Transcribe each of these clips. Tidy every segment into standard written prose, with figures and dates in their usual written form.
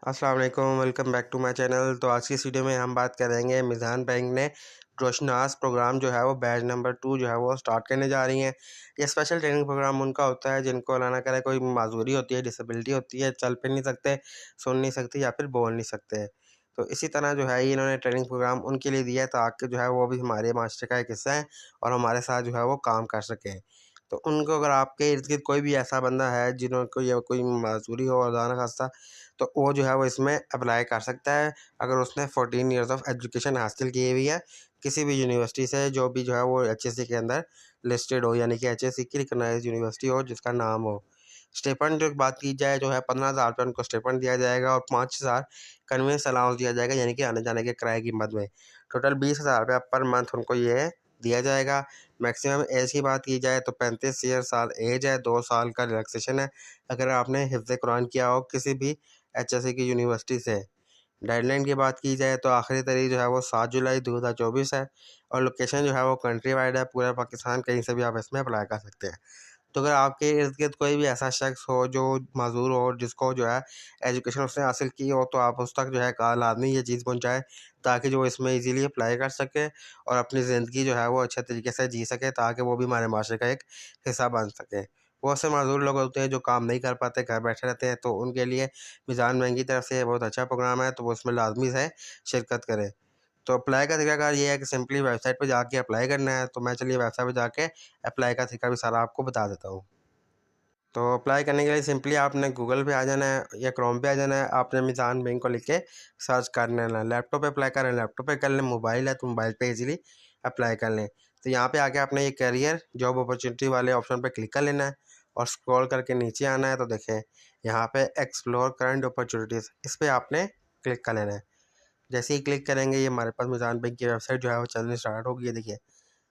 अस्सलाम वालेकुम, welcome back to my channel. तो आज की इस वीडियो में हम बात करेंगे मिज़ान बैंक ने रोशनास प्रोग्राम जो है वो बैच नंबर 2 जो है वो स्टार्ट करने जा रही हैं। ये स्पेशल ट्रेनिंग प्रोग्राम उनका होता है जिनको अल्लाह ना करे कोई माजूरी होती है, डिसेबिलिटी होती है, चल फिर नहीं सकते, सुन नहीं सकते या फिर बोल नहीं सकते। तो इसी तरह जो है ये इन्होंने ट्रेनिंग प्रोग्राम उनके लिए दिया है ताकि जो है वो भी हमारे माशरे का एक हिस्सा है और हमारे साथ जो है वो काम कर सकें। तो उनको अगर आपके इर्द-गिर्द कोई भी ऐसा बंदा है जिनको ये कोई माजूरी हो खुदा ना खास्ता, तो वो जो है वो इसमें अप्लाई कर सकता है अगर उसने 14 ईयर्स ऑफ एजुकेशन हासिल की हुई है किसी भी यूनिवर्सिटी से, जो भी जो है वो एचएससी के अंदर लिस्टेड हो, यानी कि एचएससी की रिकॉग्नाइज्ड यूनिवर्सिटी हो जिसका नाम हो। स्टेपन जो बात की जाए जो है 15,000 रुपये उनको स्टेपन दिया जाएगा और 5,000 कन्वेंस अलाउंस दिया जाएगा, यानी कि आने जाने के किराए की मद में। टोटल 20,000 रुपये पर मंथ उनको ये दिया जाएगा। मैक्सिमम एज की बात की जाए तो 35 ईयर साल एज है, 2 साल का रिलैक्सेशन है अगर आपने हिफ्ज़ कुरान किया हो किसी भी एचएससी की यूनिवर्सिटी से। डेडलाइन की बात की जाए तो आखिरी तारीख जो है वो 7 जुलाई 2024 है और लोकेशन जो है वो कंट्री वाइड है, पूरा पाकिस्तान, कहीं से भी आप इसमें अप्लाई कर सकते हैं। तो अगर आपके इर्द-गिर्द कोई भी ऐसा शख्स हो जो माज़ूर हो, जिसको जो है एजुकेशन उसने हासिल की हो, तो आप उस तक जो है लाज़मी ये चीज़ पहुँचाएँ ताकि जो इसमें ईज़िली अप्लाई कर सके और अपनी ज़िंदगी जो है वो अच्छे तरीके से जी सके, ताकि वो भी हमारे माशरे का एक हिस्सा बन सके। बहुत से माज़ूर लोग होते हैं जो काम नहीं कर पाते, घर बैठे रहते हैं, तो उनके लिए मिज़ान बैंक की तरफ से बहुत अच्छा प्रोग्राम है, तो वो उसमें लाज़मी से शिरकत करें। तो अप्लाई का तरीकाकार ये है कि सिंपली वेबसाइट पे जाके अप्लाई करना है। तो मैं चलिए वेबसाइट पे जाके अप्लाई का तरीका भी सारा आपको बता देता हूँ। तो अप्लाई करने के लिए सिंपली आपने गूगल पे आ जाना है या क्रोम पे आ जाना है। आपने मिज़ान बैंक को लिख के सर्च कर लेना है। लैपटॉप पे अप्लाई करें, लैपटॉप पे कर लें, मोबाइल है तो मोबाइल पे ईज़िली अप्लाई कर लें। तो यहाँ पे आके आपने ये करियर जॉब अपॉर्चुनिटी वाले ऑप्शन पे क्लिक कर लेना है और स्क्रॉल करके नीचे आना है। तो देखें यहाँ पे एक्सप्लोर करंट अपॉर्चुनिटीज़, इस पे आपने क्लिक कर लेना है। जैसे ही क्लिक करेंगे ये हमारे पास मिज़ान बैंक की वेबसाइट जो है वो चलनी स्टार्ट होगी। ये देखिए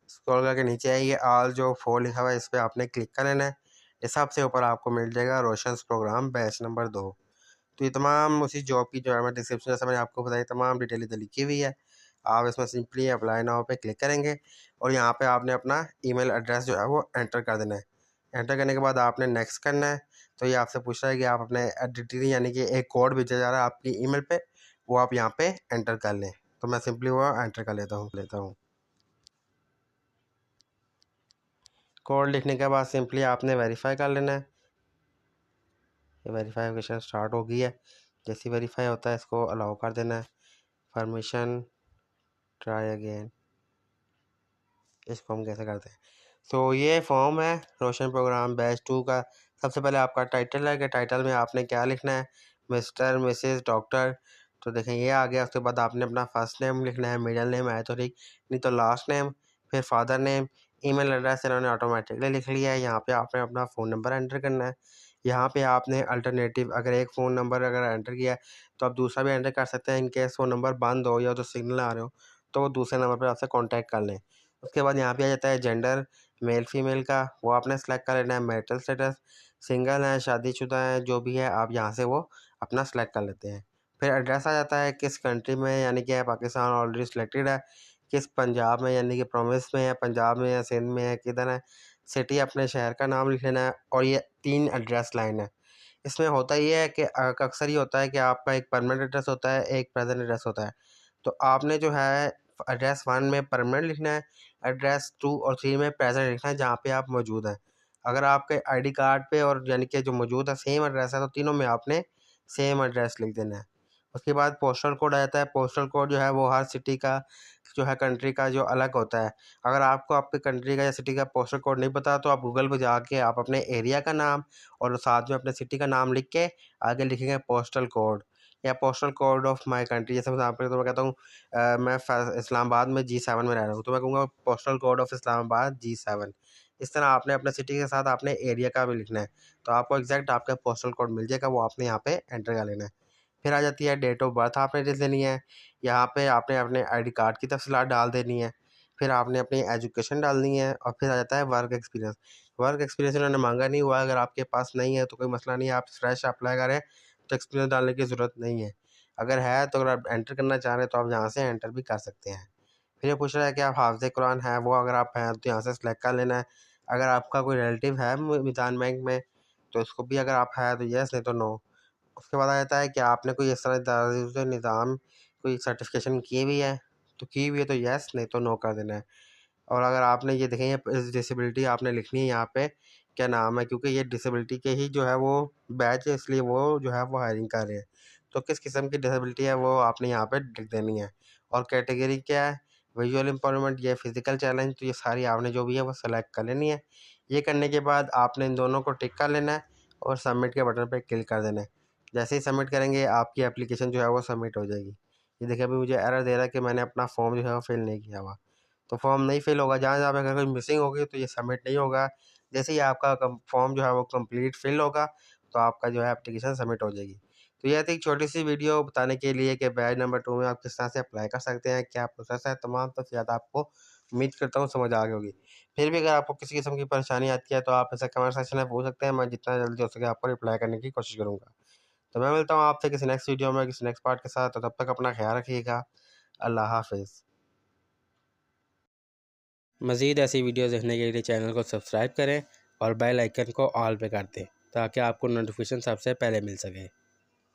स्क्रॉल करके नीचे आइए, ऑल जो 4 लिखा हुआ है इस पे आपने क्लिक कर लेना है। इस सबसे ऊपर आपको मिल जाएगा रोशंस प्रोग्राम बैच नंबर 2। तो ये तमाम उसी जॉब की जो है मैं डिस्क्रिप्शन जैसे मैंने आपको बताई तमाम डिटेल इधर लिखी हुई है। आप इसमें सिंपली अप्लाई नाउ पे क्लिक करेंगे और यहाँ पे आपने अपना ईमेल एड्रेस जो है वो एंटर कर देना है। एंटर करने के बाद आपने नेक्स्ट करना है। तो ये आपसे पूछ रहा है कि आप अपने डिटेल, यानी कि एक कोड भेजा जा रहा है आपकी ईमेल पे, वो आप यहाँ पे एंटर कर लें। तो मैं सिंपली वो एंटर कर लेता हूँ। कोड लिखने के बाद सिंपली आपने वेरीफाई कर लेना है। ये वेरीफिकेशन स्टार्ट हो गई है। जैसे वेरीफाई होता है इसको अलाउ कर देना है। परमिशन, ट्राई अगेन, इसको हम कैसे करते हैं। तो ये फॉर्म है रोशन प्रोग्राम बैच 2 का। सबसे पहले आपका टाइटल है कि टाइटल में आपने क्या लिखना है, मिस्टर, मिसेस, डॉक्टर। तो देखें ये आ गया। उसके बाद आपने अपना फर्स्ट नेम लिखना है, मिडिल नेम है तो ठीक, नहीं तो लास्ट नेम, फिर फादर नेम। ईमेल एड्रेस इन्होंने ऑटोमेटिकली लिख लिया है। यहाँ पे आपने अपना फ़ोन नंबर एंटर करना है। यहाँ पे आपने अल्टरनेटिव अगर एक फ़ोन नंबर अगर एंटर किया है तो आप दूसरा भी एंटर कर सकते हैं। इनकेस वो नंबर बंद हो या तो सिग्नल आ रहे हो तो वो दूसरे नंबर पर आपसे कॉन्टैक्ट कर लें। उसके बाद यहाँ पे आ जाता है जेंडर, मेल फीमेल का, वो आपने सेलेक्ट कर लेना है। मैरिटल स्टेटस, सिंगल हैं, शादीशुदा हैं, जो भी है आप यहाँ से वो अपना सेलेक्ट कर लेते हैं। फिर एड्रेस आ जाता है किस कंट्री में, यानी कि पाकिस्तान ऑलरेडी सिलेक्टेड है। किस पंजाब में, यानी कि प्रोविंस में है, पंजाब में है, सिंध में है, किधर है। सिटी अपने शहर का नाम लिख लेना है और ये 3 एड्रेस लाइन है। इसमें होता ये है कि अक्सर ये होता है कि आपका एक परमानेंट एड्रेस होता है, एक प्रेजेंट एड्रेस होता है। तो आपने जो है एड्रेस 1 में परमानेंट लिखना है, एड्रेस 2 और 3 में प्रेजेंट लिखना है जहाँ पे आप मौजूद हैं। अगर आपके आईडी कार्ड पे और यानी कि जो मौजूद है सेम एड्रेस है तो तीनों में आपने सेम एड्रेस लिख देना है। उसके बाद पोस्टल कोड आ जाता है। पोस्टल कोड जो है वो हर सिटी का जो है कंट्री का जो अलग होता है। अगर आपको आपके कंट्री का या सिटी का पोस्टल कोड नहीं पता तो आप गूगल पे जाके आप अपने एरिया का नाम और साथ में अपने सिटी का नाम लिख के आगे लिखेंगे पोस्टल कोड या postal code of my country. जैसे एग्जाम्पल तो मैं कहता हूँ मैं इस्लामाबाद में G7 में रह रहा हूँ तो मैं कहूँगा postal code of Islamabad G7। इस तरह आपने अपने सिटी के साथ आपने एरिया का भी लिखना है। तो आपको एग्जैक्ट आपका पोस्टल कोड मिल जाएगा, वो आपने यहाँ पे एंटर कर लेना है। फिर आ जाती है डेट ऑफ बर्थ आपने दे देनी है। यहाँ पे आपने अपने आईडी कार्ड की तफसीलात डाल देनी है। फिर आपने अपनी एजुकेशन डालनी है और फिर आ जाता है वर्क एक्सपीरियंस। वर्क एक्सपीरियंस इन्होंने मांगा नहीं हुआ, अगर आपके पास नहीं है तो कोई मसला नहीं है, आप फ्रेश अप्लाई करें तो एक्सपीरियंस डालने की ज़रूरत नहीं है। अगर है तो अगर आप एंटर करना चाह रहे हैं तो आप यहाँ से एंटर भी कर सकते हैं। फिर ये पूछ रहा है कि आप हाफ़िज़ कुरान हैं, वो अगर आप हैं तो यहाँ से सिलेक्ट कर लेना है। अगर आपका कोई रिलेटिव है मिज़ान बैंक में तो इसको भी अगर आप है तो येस, नहीं तो नो। उसके बाद आ जाता है कि आपने कोई इस तरह दारूद निज़ाम कोई सर्टिफिकेशन की हुई है, तो की हुई है तो येस, नहीं तो नो कर देना है। और अगर आपने ये देखें ये डिसेबिलिटी आपने लिखनी है यहाँ पे क्या नाम है, क्योंकि ये डिसेबिलिटी के ही जो है वो बैच है, इसलिए वो जो है वो हायरिंग कर रहे हैं। तो किस किस्म की डिसेबिलिटी है वो आपने यहाँ पे लिख देनी है। और कैटेगरी क्या है, विजुअल इम्पावरमेंट या फिजिकल चैलेंज, तो ये सारी आपने जो भी है वो सेलेक्ट कर लेनी है। ये करने के बाद आपने इन दोनों को टिक कर लेना है और सबमिट के बटन पर क्लिक कर देना है। जैसे ही सबमिट करेंगे आपकी एप्लीकेशन जो है वो सबमिट हो जाएगी। ये देखिए अभी मुझे एरर दे रहा है कि मैंने अपना फॉर्म जो है वो फिल नहीं किया हुआ, तो फॉर्म नहीं फिल होगा। जहाँ-जहाँ पे अगर कोई मिसिंग होगी तो ये सबमिट नहीं होगा। जैसे ही आपका फॉर्म जो है वो कंप्लीट फिल होगा तो आपका जो है एप्लीकेशन सबमिट हो जाएगी। तो ये थी एक छोटी-सी वीडियो बताने के लिए कि बैच नंबर 2 में आप किस तरह से अप्लाई कर सकते हैं, क्या प्रोसेस है, तमाम तफ़सीलात आपको उम्मीद करता हूँ समझ आ गई होगी। फिर भी अगर आपको किसी किस्म की परेशानी आती है तो आप ऐसे कमेंट सेक्शन में पूछ सकते हैं, मैं जितना जल्दी हो सके आपको रिप्लाई करने की कोशिश करूँगा। तो मैं मिलता हूँ आपसे किसी नेक्स्ट वीडियो में, किसी नेक्स्ट पार्ट के साथ, तो तब तक अपना ख़्याल रखिएगा। अल्लाह हाफ़िज़। मज़ीद ऐसी वीडियोज़ देखने के लिए चैनल को सब्सक्राइब करें और बेल आइकन को ऑल पे कर दें ताकि आपको नोटिफिकेशन सबसे पहले मिल सके।